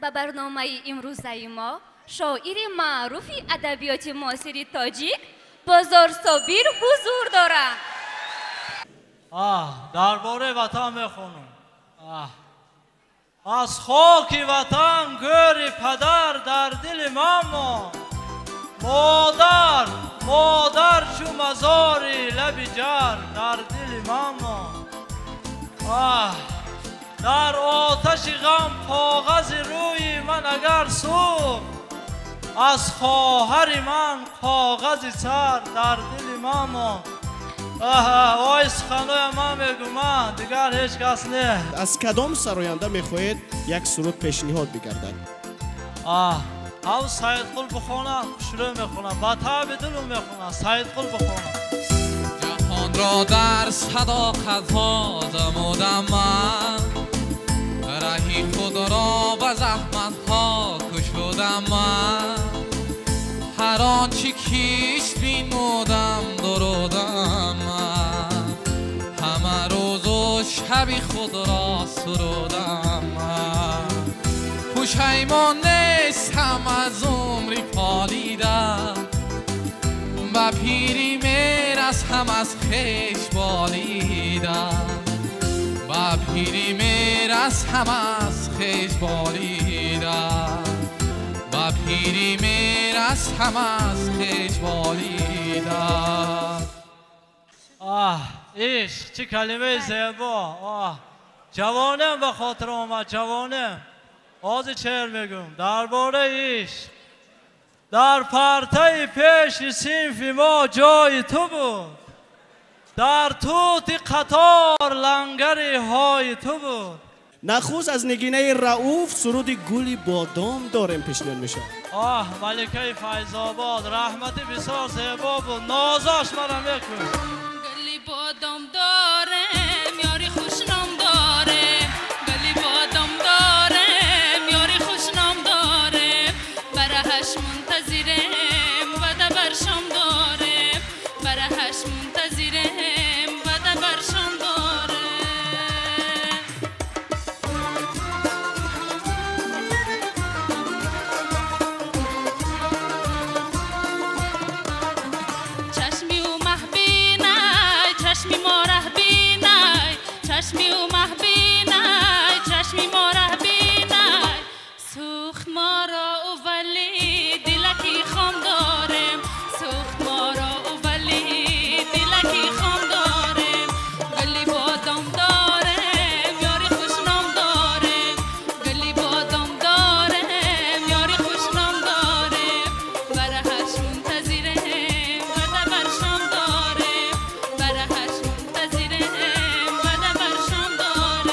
به برنامه امروزه ما شاعر معروف ادبیات معاصر تاجیک بازار صابر حضور دارند. درباره وطن میخونم. از خاک وطن گوری پدر در دل ماما، مادر چو مزاری لب جر در دل ماما. در آتش غم کاغذ روی من اگر سوخت، از خواهر من کاغذ سر در دل ماما. وای سخنای من میگم من دیگر هیچ کس نه. از کدام سراینده میخواهید یک سرود پیشنهاد بگردد؟ او سید قل بخونم شروع میخونم با تاب دلو میخونم. سید قل بخونم. جهان را در صداقت ها دمودم من، رهی خود را به زحمت ها کشودم من. هر آنچه کیش بینمودم درودم من، همه روز و شبی خود را سرودم من. پشیمان نیستم از عمری پالیدم، و پیری میرسم از خویش بالیدم. و پیری میرسم از خویش بالیدم. و پیری میرسم از خویش بالیدم. عشق چه کلمه زیبا. جوانم به خاطر آمد. جوانم آز چهر میگم درباره عشق. در پرتای پیش صنف ما جای تو بود، در توت قطار لنگر های تو بود. نخست از نگینه رؤوف سرود گلی بادام داریم پیشنهاد میشه. ملکه فیض‌آباد رحمت بسیار زیبا بود، نازاش مرا میکن. گلی بادام دارم یاری خوشنام دارم، گلی بادام دارم یاری خوشنام دارم. برهش منتظرم و دبرشم دارم، برهش منتظرم و دبرشم دارم. چشمی و محبینای چشمی ما ره بینای، چشمی و محبینای چشمی ما ره بینای. سوخت ما را و ولی دلکی خام دارم، سوخت ما را و ولی دلکی خام دارم. گلی بادام دارم یاری خوشنام دارم، گلی بادام دارم یاری خوشنام دارم. برهش منتظرم و دبرشم دارم، برهش منتظرم و دبرشم دارم.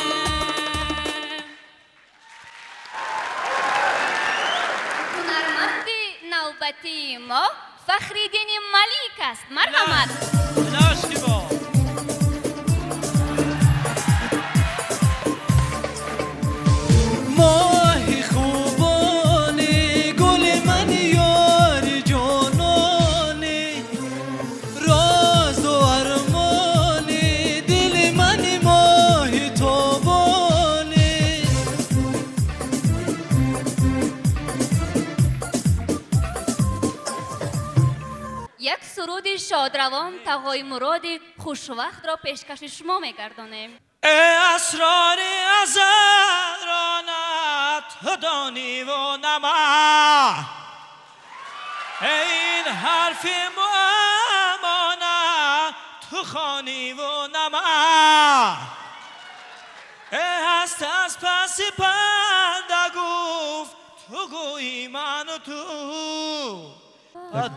هنرمند نوبتی ما فخرالدین ملیک است. مرحمت. ایناش کی با ماهی خوبانی گل من یاری جانانی، راز و ارمانی دل من ماهی تابانی. یک سرود شادروان تقای مراد خوشوقت را پیشکش شما میگردانیم. ای اسرار ازل را نه تو دانی و نما، این حرف معما نه تو خوانی و نما. ای هست از پس پرده گفت تو گویی من و تو.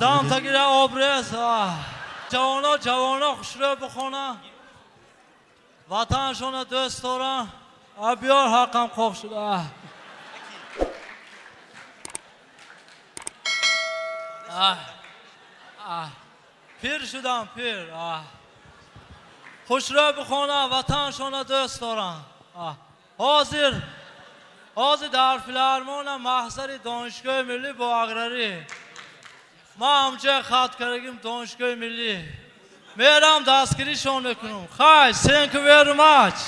دام تگیره آبرس. جوانا خوش رو بخونن، وطنشون دوست دارن. بیار حقم خوب شده. پیر شدم پیر. خوش رو بخونن، وطنشون دوست دارن. حاضر در فیلارمون محضر دانشگاه ملی با اقراری. ما همچه خط کردیم دانشگاه ملی. میرم دستگیریشون میکنم. خیلی thank you very much.